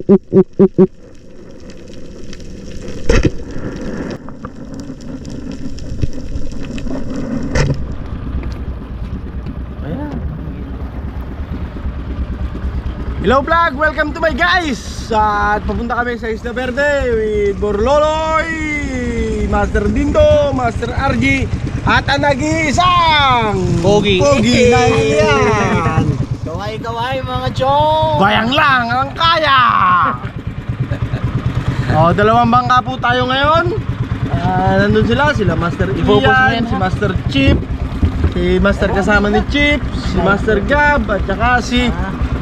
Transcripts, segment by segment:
Hello vlog! Welcome to my guys! At papunta kami sa Isla Verde with Borloloy, Master Dindo, Master RG, at ang nag-iisang Pogi na yan! Kaway-kaway mga chong! Bayang lang ang kaya! Dalawang bangka po tayo ngayon. Nandun sila Master Ian, si Master Chip, si Master kasama ni Chip, si Master Gab, at saka si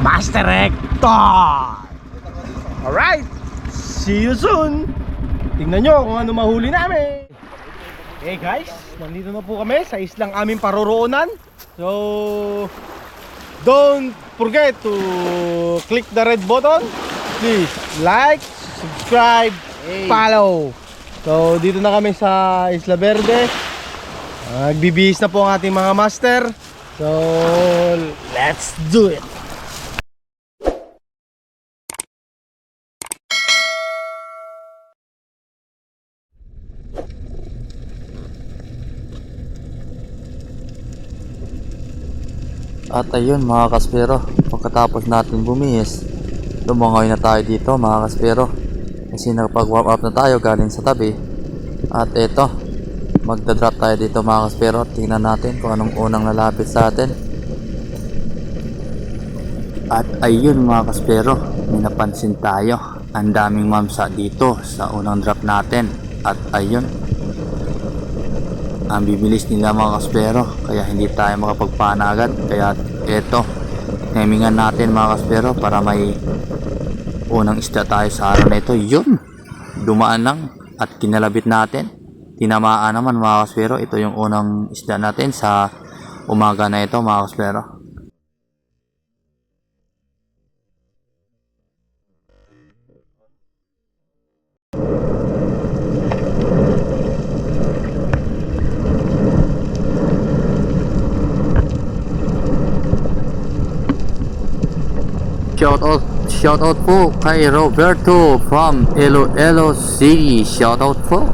Master Hector. Alright, see you soon. Tingnan nyo kung ano mahuli namin. Hey guys, nandito na po kami sa islang aming paroroonan. So, don't forget to click the red button. Please like, subscribe, follow. So, dito na kami sa Isla Verde. Nagbibihis na po ang ating mga master. So, let's do it. At ayun mga kaspero, pagkatapos natin bumihis, lumangoy na tayo dito mga kaspero. Kasi nakapag-warm up na tayo galing sa tabi. At eto, magdadrop tayo dito mga kaspero. Tingnan natin kung anong unang lalapit sa atin. At ayun mga kaspero, may napansin tayo. Ang daming mamsa dito sa unang drop natin. At ayun, ang bibilis nila mga kaspero, kaya hindi tayo makapagpana agad. Kaya eto, timingan natin mga kaspero para may unang isda tayo sa araw na ito. Yun, dumaan lang at kinalabit natin, tinamaan naman mga kaspero. Ito yung unang isda natin sa umaga na ito mga kaspero. Shout out po kay Roberto from Iloilo City. Shout out po.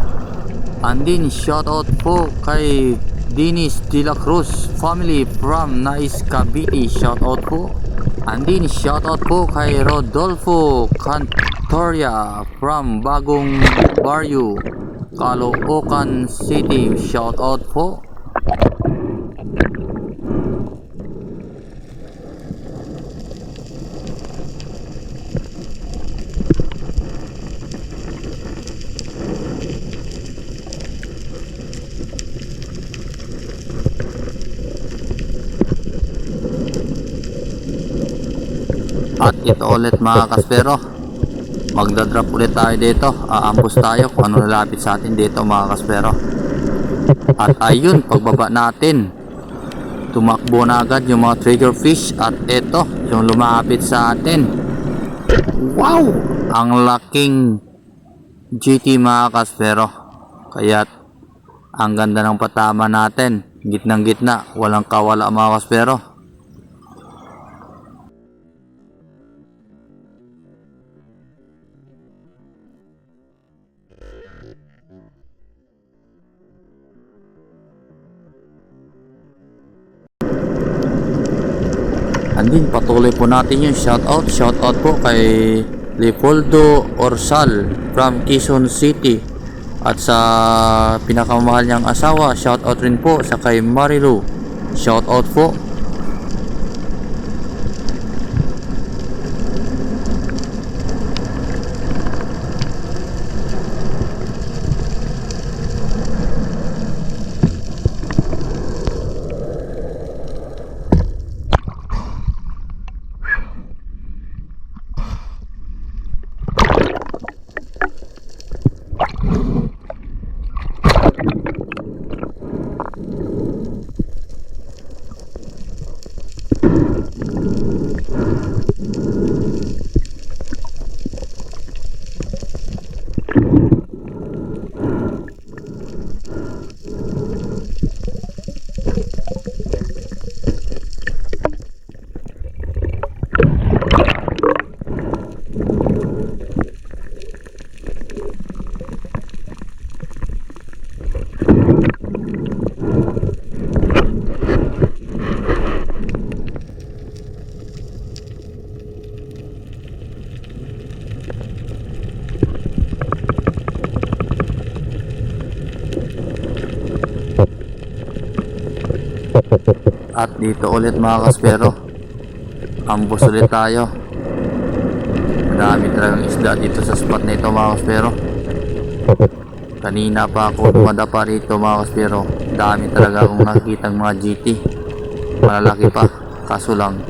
And din shout out po kay Dennis De La Cruz family from Nais Cavite. Shout out po. And din shout out po kay Rodolfo Cantoria from Bagong Barrio, Caloocan City. Shout out po. At ito ulit mga kaspero, magdadrop ulit tayo dito. Aambos tayo kung ano lalapit sa atin dito mga kaspero. At ayun, pagbaba natin, tumakbo na agad yung mga trigger fish. At ito, yung lumapit sa atin. Wow! Ang laking GT mga kaspero. Kaya ang ganda ng patama natin, gitnang gitna, walang kawala mga kaspero. Andin, patuloy po natin yung shoutout po kay Leopoldo Orsal from Quezon City. At sa pinakamahal niyang asawa, shoutout rin po sa kay Marilu. Shoutout po. At dito ulit mga kaspero, ambos ulit tayo. Madami talagang isda dito sa spot na ito mga kaspero. Kanina pa ako dumadapa rito mga kaspero, dami talaga akong nakikitang mga GT. Malalaki pa, kaso lang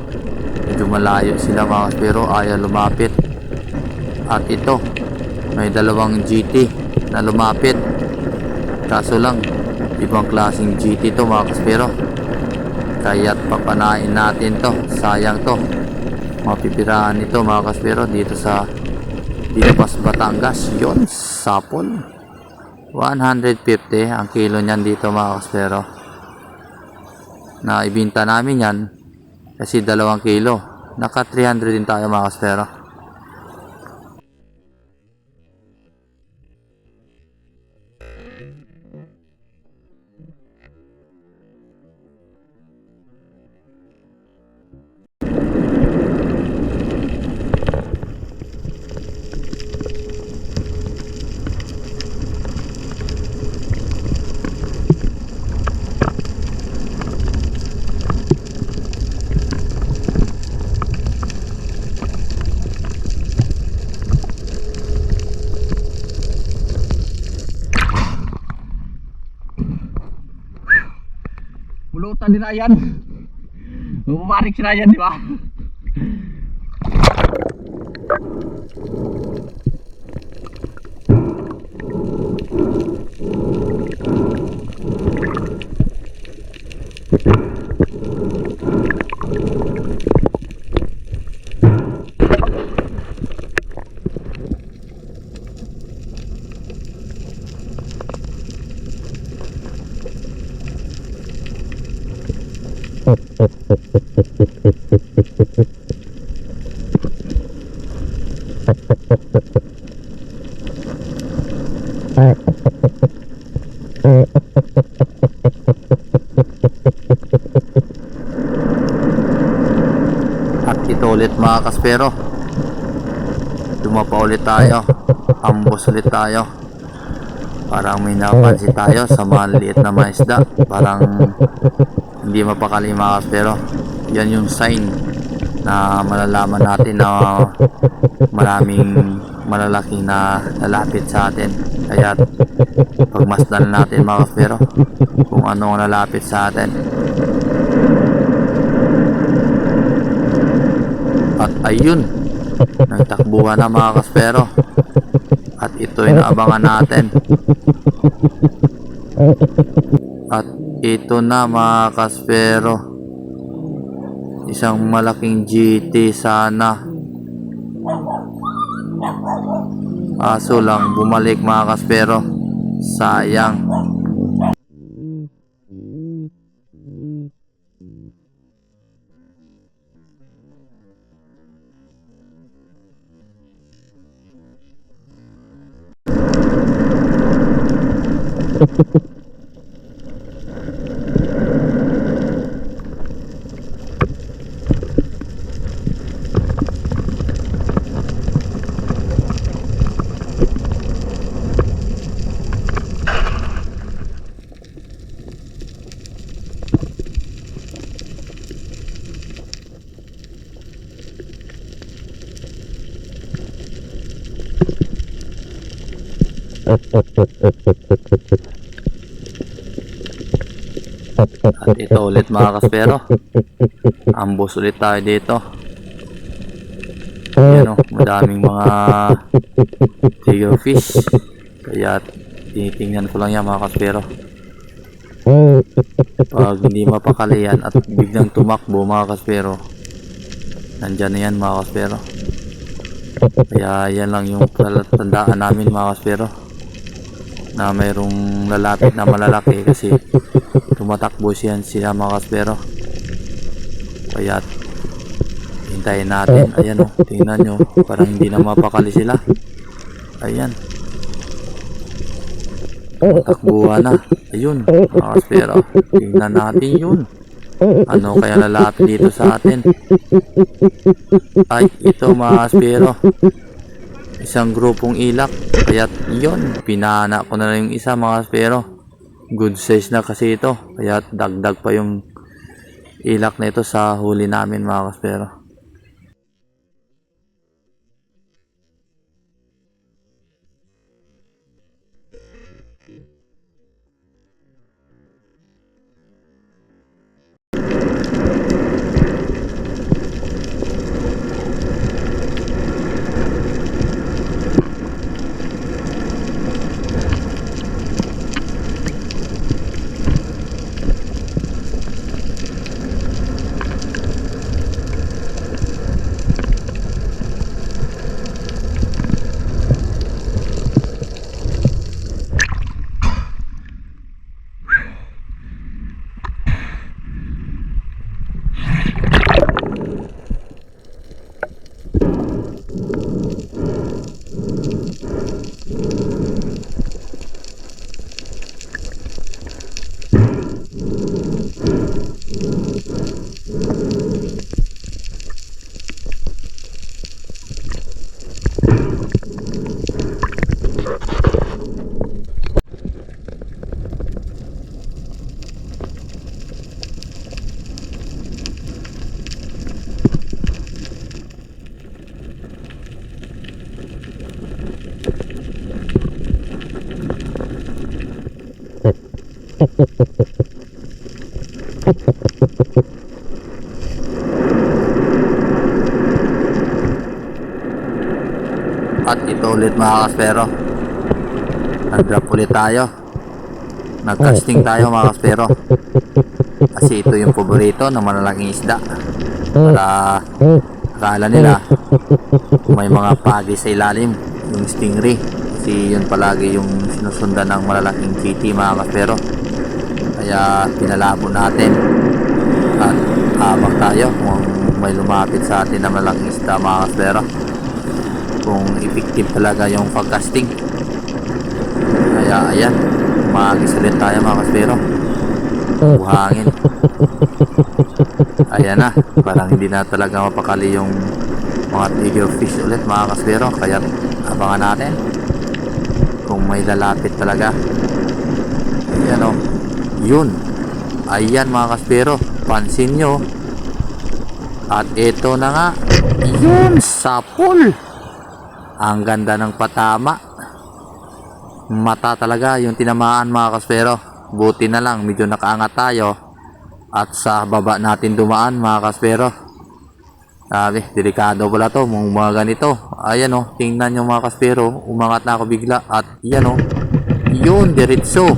medyo malayo sila mga kaspero, ayaw lumapit. At ito, may dalawang GT na lumapit, kaso lang ibang klaseng GT to mga kaspero. Kaya't papanain natin to, sayang to, mapipirahan ito mga kaspero dito sa Dipas, Batangas. Yon, sapol 150 ang kilo niyan dito mga kaspero. Na ibinta namin yan kasi 2 kilo, naka 300 din tayo mga kaspero. Pulutan ni Ryan. Bumarik si Ryan, di ba? At ito ulit mga kaspero, dumapa ulit tayo, ambos ulit tayo. Parang may napansin tayo sa maliit na mga isda, parang hindi mapakali mga kaspero. Yan yung sign na malalaman natin na maraming malalaki na lalapit sa atin. Kaya pagmasdan natin mga kaspero kung ano ang lalapit sa atin. At ayun, nagtakbuhan na mga kaspero. At ito yung naabangan natin. At ito na mga kaspero, isang malaking GT sana. Kaso lang bumalik mga kaspero, sayang. At ito ulit mga kaspero, ambos ulit tayo dito. Ayan o, madaming mga tiger fish. Kaya tinitingnan ko lang yan mga kaspero. Pag hindi mapakali yan at biglang tumakbo mga kaspero, nandyan na yan mga kaspero. Kaya yan lang yung tandaan namin mga kaspero, na mayroong lalapit na malalaki kasi tumatakbo siya mga kaspero. Kaya hintayin natin. Ayan o, tingnan nyo, parang hindi na mapakali sila. Ayan, takbuhan na. Ayun mga kaspero, tingnan natin yun. Ano kaya lalapit dito sa atin? Ay, ito mga kaspero, isang grupong ilak. Kaya yun, pinana ko na lang yung isa mga kaspero. Good size na kasi ito, kaya dagdag pa yung ilak na ito sa huli namin mga kaspero. At ito ulit mga kaspero, nag-drop ulit tayo, nag-casting tayo mga kaspero, kasi ito yung paborito ng malalaking isda. Para akala nila may mga pagi sa ilalim, yung stingray, kasi yun palagi yung sinusundan ng malalaking kitty mga kaspero. Kaya pinalabo natin at habang tayo kung may lumapit sa atin na malaking isda mga kaspero, kung effective talaga yung pag-casting. Kaya ayan, umagis ulit tayo mga kaspero, buhangin. Ayan na, parang hindi na talaga mapakali yung mga bigger fish ulit mga kaspero. Kaya abangan natin kung may lalapit talaga. Ayan o, yun, ayan mga kaspero, pansin nyo. At ito na nga, yun, sapol. Ang ganda ng patama, mata talaga yung tinamaan mga kaspero. Buti na lang medyo nakaangat tayo at sa baba natin dumaan mga kaspero. Sabi, delikado pala to mga ganito. Ayan o, tingnan nyo mga kaspero, umangat na ako bigla at yan o, yun, diretso.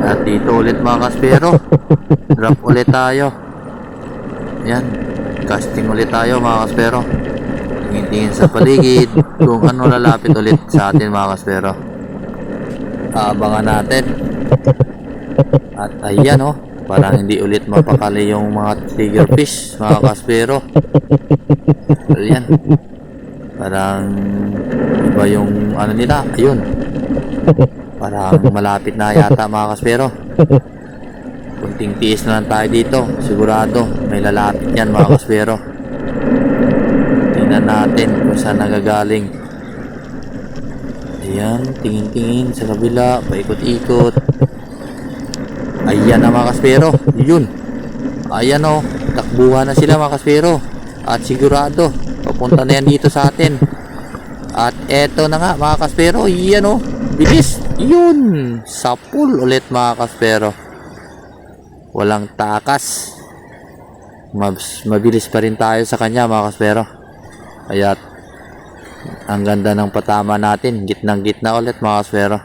At dito ulit mga kaspero, drop ulit tayo. Yan, casting ulit tayo mga kaspero. Tingin-tingin sa paligid kung ano lalapit ulit sa atin mga kaspero. Abangan natin. At ayan oh, Parang hindi ulit mapakali yung mga trigger fish, mga kaspero. Ayan. Parang iba yung ano nila. Ayun. Parang malapit na yata, mga kaspero. Kunting tiis na lang tayo dito. Sigurado may lalapit yan, mga kaspero. Tingnan natin kung saan nagagaling. Ayan, tingin-tingin sa kabila, paikot-ikot. Ayan na, mga kaspero. Yun. Ayan o, takbuhan na sila, mga kaspero. At sigurado papunta na yan dito sa atin. At eto na nga, mga kaspero. Ayan o, bilis. Yun, sapul ulit, mga kaspero. Walang takas. Mabilis pa rin tayo sa kanya, mga kaspero. Kaya ang ganda ng patama natin. Gitnang gitna ulit, mga kaspero.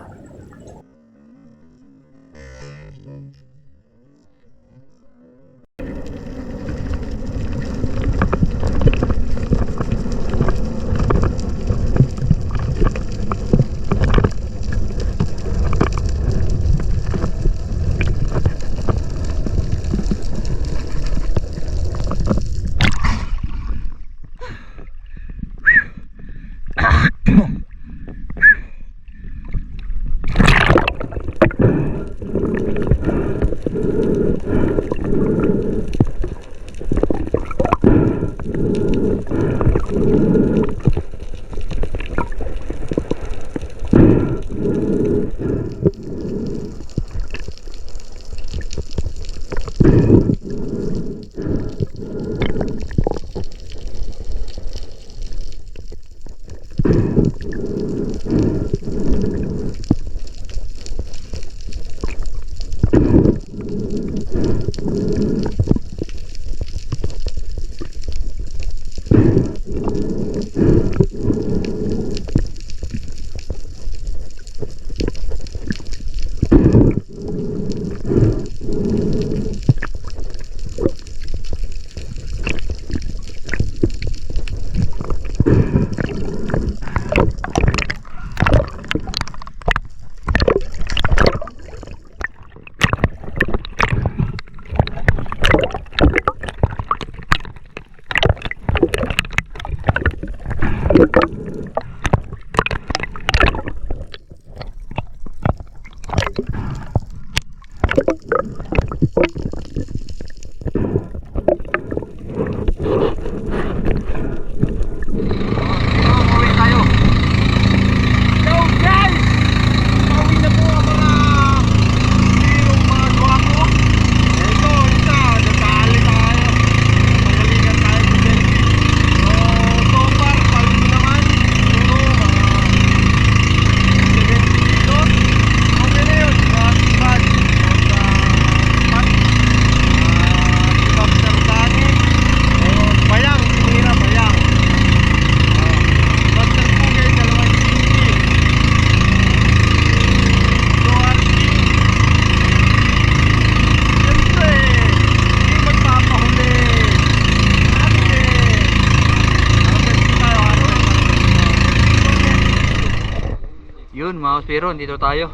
Yun, mga kaspero, dito tayo.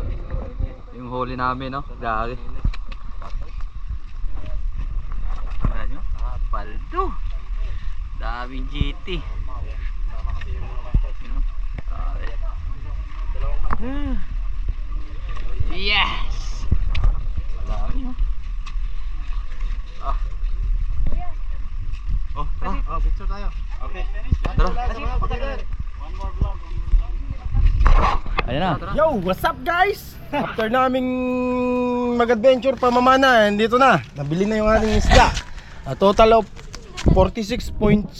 Yung huli namin, no? Grabe. Ayan nyo? Paldo. Daming GT. Yun, no? Yes! Dami, no? Picture tayo. Okay. Tara. One more vlog. Ayan na. Yo, what's up guys? After naming mag-adventure pamamana, dito na. Nabili na yung ating isda. A total of 46.6.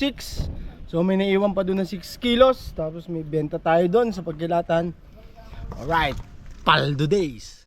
So may naiwan pa doon na 6 kilos. Tapos may benta tayo doon sa pagkilatan. Alright, Paldo Days.